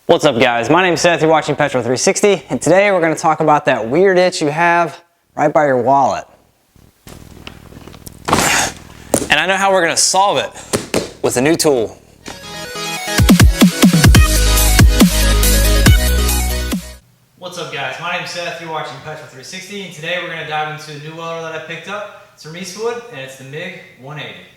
What's up guys, my name's Seth, you're watching Petro 360, and today we're going to talk about that weird itch you have right by your wallet. And I know how we're going to solve it with a new tool. What's up guys, my name's Seth, you're watching Petro 360, and today we're going to dive into a new welder that I picked up. It's from Eastwood, and it's the Mig 180.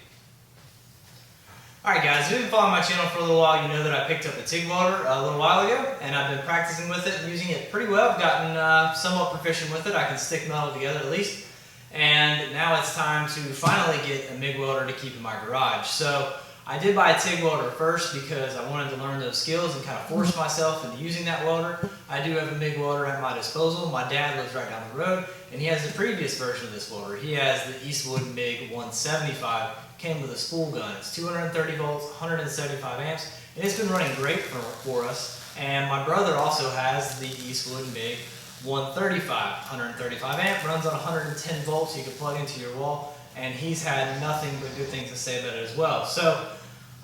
Alright guys, if you've been following my channel for a little while, you know that I picked up a TIG welder a little while ago, and I've been practicing with it and using it pretty well. I've gotten somewhat proficient with it. I can stick metal together at least. And now it's time to finally get a MIG welder to keep in my garage. So I did buy a TIG welder first because I wanted to learn those skills and kind of force myself into using that welder. I do have a MIG welder at my disposal. My dad lives right down the road, and he has the previous version of this welder. He has the Eastwood Mig 175. Came with a spool gun. It's 230 volts, 175 amps, and it's been running great for us. And my brother also has the Eastwood MIG 135, 135 amp, runs on 110 volts. You can plug into your wall, and he's had nothing but good things to say about it as well. So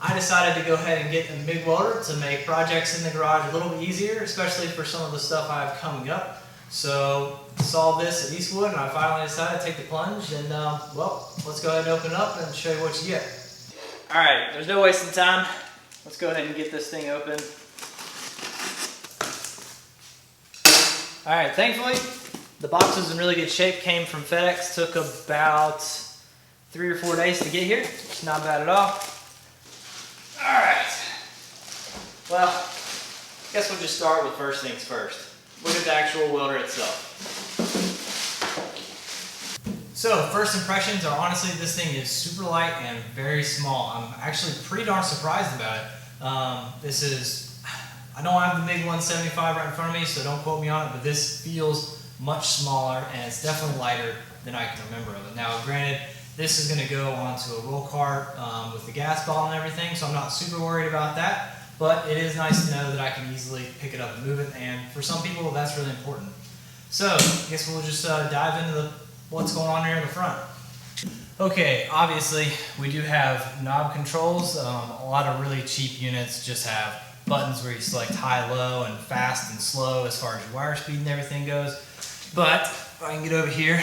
I decided to go ahead and get a MIG welder to make projects in the garage a little bit easier, especially for some of the stuff I have coming up. So saw this at Eastwood, and I finally decided to take the plunge, and well, let's go ahead and open it up and show you what you get. Alright, there's no wasting time. Let's go ahead and get this thing open. Alright, thankfully, the box was in really good shape, came from FedEx, took about 3 or 4 days to get here. It's not bad at all. Alright, well, I guess we'll just start with first things first. Look at the actual welder itself. So first impressions are honestly this thing is super light and very small. I'm actually pretty darn surprised about it. I don't have the MIG 175 right in front of me, so don't quote me on it, but this feels much smaller and it's definitely lighter than I can remember of it. Now granted, this is going to go onto a roll cart with the gas bottle and everything, so I'm not super worried about that. But it is nice to know that I can easily pick it up and move it, and for some people that's really important. So I guess we'll just dive into what's going on here in the front. Okay, obviously we do have knob controls. A lot of really cheap units just have buttons where you select high, low, and fast and slow as far as your wire speed and everything goes. But if I can get over here,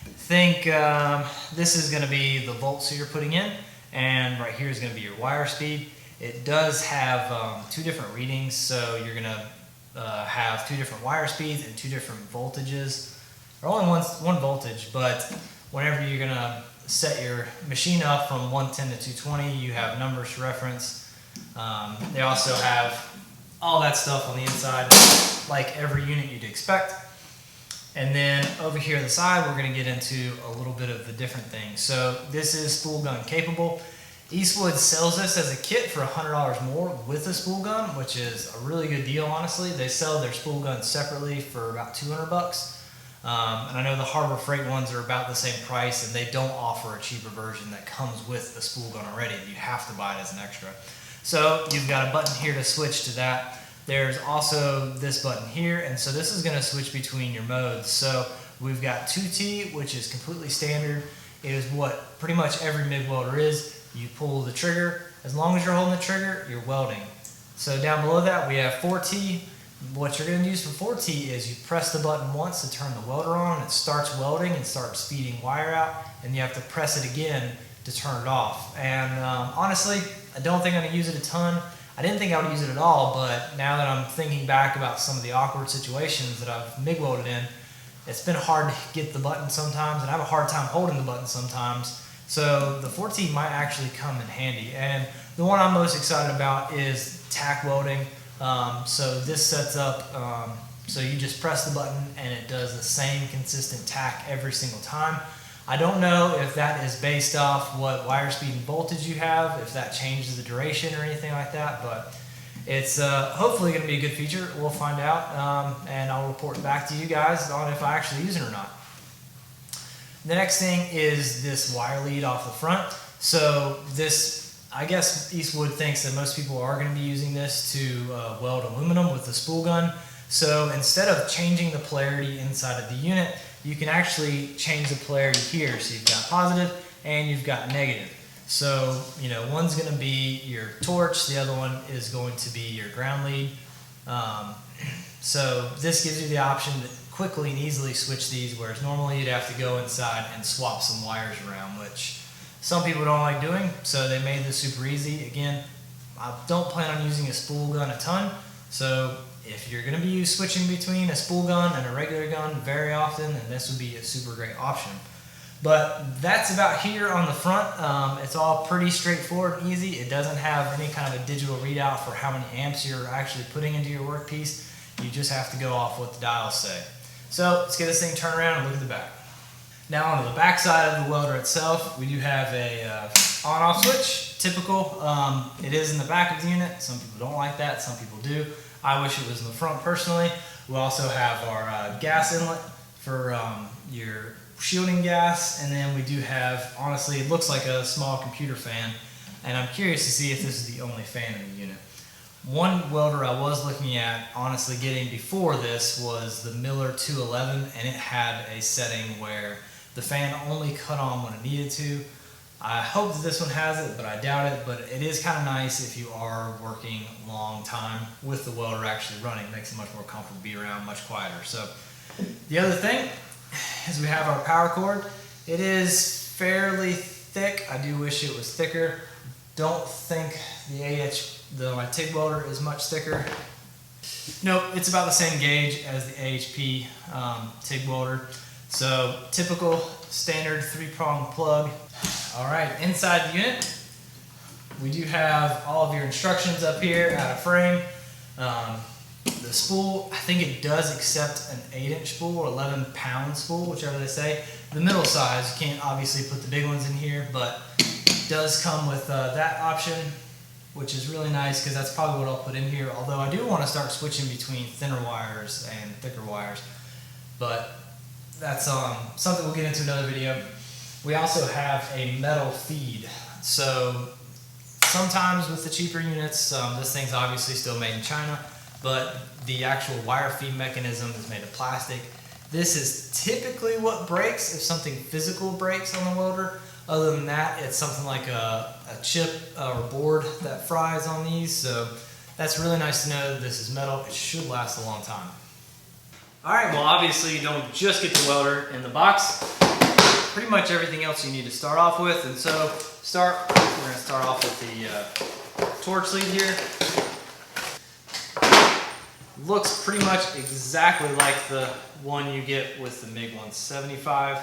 think this is going to be the volts you're putting in, and right here is going to be your wire speed. It does have 2 different readings, so you're going to have 2 different wire speeds and 2 different voltages. Or only one voltage, but whenever you're going to set your machine up from 110 to 220, you have numbers to reference. They also have all that stuff on the inside, like every unit you'd expect. And then over here on the side, we're going to get into a little bit of the different things. So this is spool gun capable. Eastwood sells this as a kit for $100 more with a spool gun, which is a really good deal, honestly. They sell their spool guns separately for about $200. And I know the Harbor Freight ones are about the same price, and they don't offer a cheaper version that comes with the spool gun already. You have to buy it as an extra. So you've got a button here to switch to that. There's also this button here, and so this is going to switch between your modes. So we've got 2T, which is completely standard. It is what pretty much every MIG welder is. You pull the trigger. As long as you're holding the trigger, you're welding. So down below that, we have 4T. What you're going to use for 4T is you press the button once to turn the welder on, and it starts welding and starts feeding wire out, and you have to press it again to turn it off. And honestly, I don't think I'm going to use it a ton. I didn't think I would use it at all, but now that I'm thinking back about some of the awkward situations that I've MIG welded in, it's been hard to get the button sometimes, and I have a hard time holding the button sometimes. So the 4T might actually come in handy. And the one I'm most excited about is tack welding. So this sets up, so you just press the button and it does the same consistent tack every single time. I don't know if that is based off what wire speed and voltage you have, if that changes the duration or anything like that, but it's hopefully going to be a good feature. We'll find out, and I'll report back to you guys on if I actually use it or not. The next thing is this wire lead off the front. So this, I guess Eastwood thinks that most people are going to be using this to weld aluminum with the spool gun. So instead of changing the polarity inside of the unit, you can actually change the polarity here. So you've got positive and you've got negative. So, you know, one's going to be your torch, the other one is going to be your ground lead. So this gives you the option to quickly and easily switch these, whereas normally you'd have to go inside and swap some wires around, which some people don't like doing, so they made this super easy. Again, I don't plan on using a spool gun a ton, so if you're going to be switching between a spool gun and a regular gun very often, then this would be a super great option. But that's about here on the front. It's all pretty straightforward and easy. It doesn't have any kind of a digital readout for how many amps you're actually putting into your workpiece. You just have to go off what the dials say. So let's get this thing turned around and look at the back. Now onto the back side of the welder itself, we do have a on-off switch, typical. It is in the back of the unit. Some people don't like that, some people do. I wish it was in the front personally. We also have our gas inlet for your shielding gas, and then we do have, honestly, it looks like a small computer fan, and I'm curious to see if this is the only fan in the unit. One welder I was looking at, honestly, getting before this was the Miller 211, and it had a setting where the fan only cut on when it needed to. I hope that this one has it, but I doubt it. But it is kind of nice if you are working long time with the welder actually running. It makes it much more comfortable to be around, much quieter. So the other thing is we have our power cord. It is fairly thick. I do wish it was thicker. Don't think my TIG welder is much thicker. Nope, it's about the same gauge as the AHP TIG welder. So typical standard 3-prong plug. All right, inside the unit, we do have all of your instructions up here out of frame. The spool, I think it does accept an 8-inch spool or 11-pound spool, whichever they say. The middle size, you can't obviously put the big ones in here, but it does come with that option, which is really nice because that's probably what I'll put in here. Although I do want to start switching between thinner wires and thicker wires, but that's something we'll get into another video. We also have a metal feed. So sometimes with the cheaper units, this thing's obviously still made in China, but the actual wire feed mechanism is made of plastic. This is typically what breaks if something physical breaks on the welder. Other than that, it's something like a chip or board that fries on these. So that's really nice to know that this is metal. It should last a long time. All right, well, obviously you don't just get the welder in the box. Pretty much everything else you need to start off with. And so we're going to start off with the torch lead here. Looks pretty much exactly like the one you get with the MiG 175.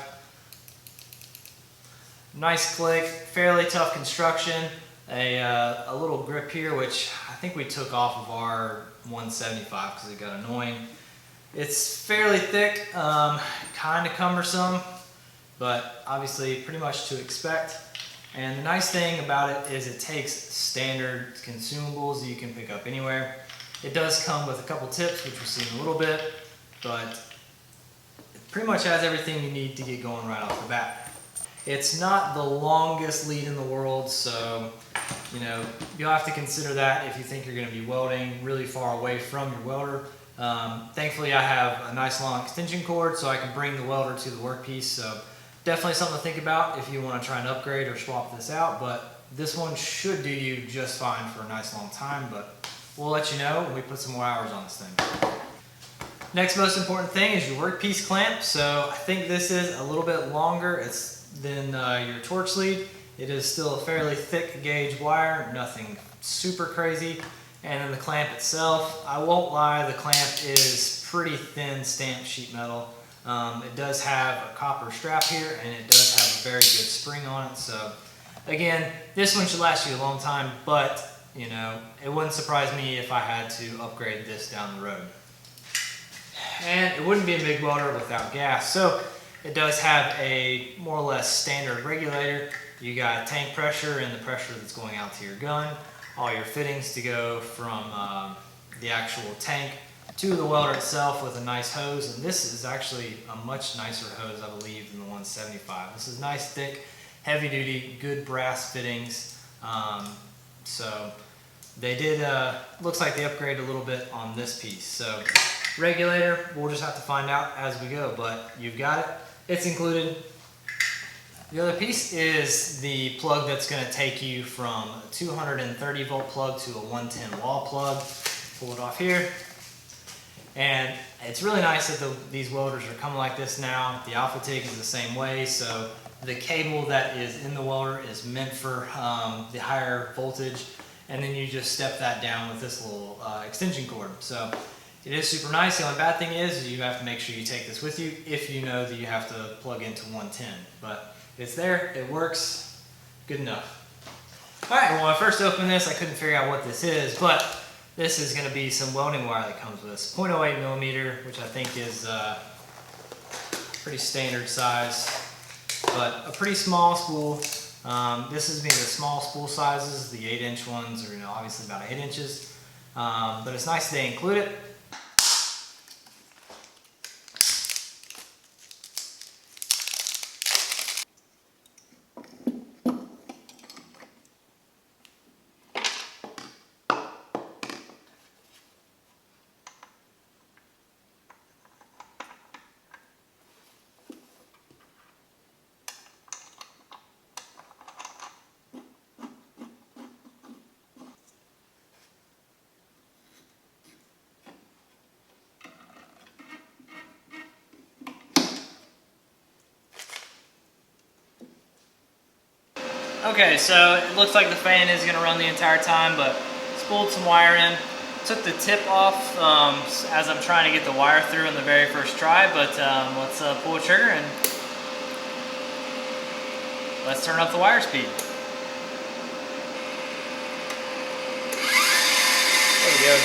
Nice click, fairly tough construction. A little grip here, which I think we took off of our 175 because it got annoying. It's fairly thick, kind of cumbersome, but obviously pretty much to expect. And the nice thing about it is it takes standard consumables that you can pick up anywhere. It does come with a couple tips, which we'll see in a little bit, but it pretty much has everything you need to get going right off the bat. It's not the longest lead in the world, so you'll have to consider that if you think you're going to be welding really far away from your welder. Thankfully I have a nice long extension cord so I can bring the welder to the workpiece, so definitely something to think about if you want to try and upgrade or swap this out, but this one should do you just fine for a nice long time, but we'll let you know when we put some more hours on this thing. Next most important thing is your workpiece clamp. So I think this is a little bit longer than your torch lead. It is still a fairly thick gauge wire, nothing super crazy. And then the clamp itself, I won't lie, the clamp is pretty thin stamped sheet metal. It does have a copper strap here, and it does have a very good spring on it. So again, this one should last you a long time, but it wouldn't surprise me if I had to upgrade this down the road. And it wouldn't be a MIG welder without gas. So it does have a more or less standard regulator. You got tank pressure and the pressure that's going out to your gun. All your fittings to go from the actual tank to the welder itself with a nice hose. And this is actually a much nicer hose, I believe, than the 175. This is nice, thick, heavy duty, good brass fittings. So they did, looks like they upgraded a little bit on this piece. So regulator, we'll just have to find out as we go, but you've got it. It's included. The other piece is the plug that's going to take you from a 230 volt plug to a 110 wall plug. Pull it off here. And it's really nice that these welders are coming like this now. The Alpha TIG is the same way, so the cable that is in the welder is meant for the higher voltage, and then you just step that down with this little extension cord. So it is super nice. The only bad thing is you have to make sure you take this with you if you know that you have to plug into 110. But it's there, it works, good enough. Alright, well when I first opened this I couldn't figure out what this is, but this is going to be some welding wire that comes with this. 0.08 millimeter, which I think is pretty standard size, but a pretty small spool. This is maybe the small spool sizes. The 8-inch ones are obviously about 8 inches, but it's nice they include it. Okay, so it looks like the fan is going to run the entire time, but spooled some wire in. Took the tip off as I'm trying to get the wire through in the very first try, but let's pull the trigger and let's turn up the wire speed. There we go.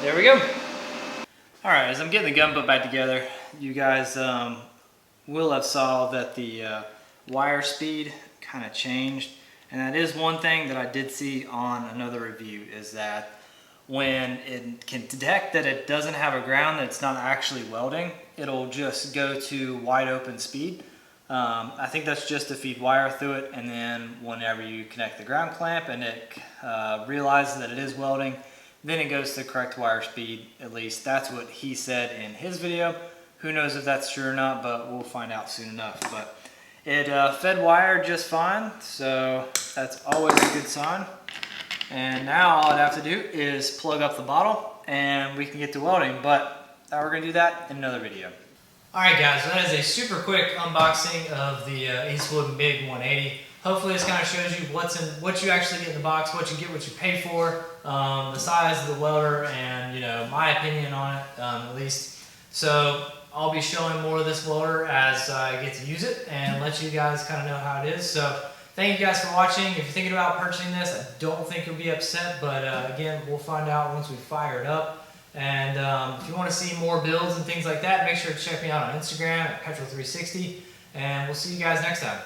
There we go. Alright, as I'm getting the gun put back together, you guys will have saw that the wire speed kind of changed, and that is one thing that I did see on another review, is that when it can detect that it doesn't have a ground, that it's not actually welding, it'll just go to wide open speed. I think that's just to feed wire through it, and then whenever you connect the ground clamp and it realizes that it is welding, then it goes to the correct wire speed. At least that's what he said in his video. Who knows if that's true or not, but we'll find out soon enough. But it fed wire just fine, so that's always a good sign. And now all I'd have to do is plug up the bottle and we can get to welding, but we're gonna do that in another video. Alright guys, so that is a super quick unboxing of the Eastwood Mig 180. Hopefully this kind of shows you what you actually get in the box, what you get, what you pay for, the size of the welder, and my opinion on it, at least. So I'll be showing more of this welder as I get to use it and let you guys kind of know how it is. So thank you guys for watching. If you're thinking about purchasing this, I don't think you'll be upset, but again, we'll find out once we fire it up. And if you want to see more builds and things like that, make sure to check me out on Instagram at Petrol360, and we'll see you guys next time.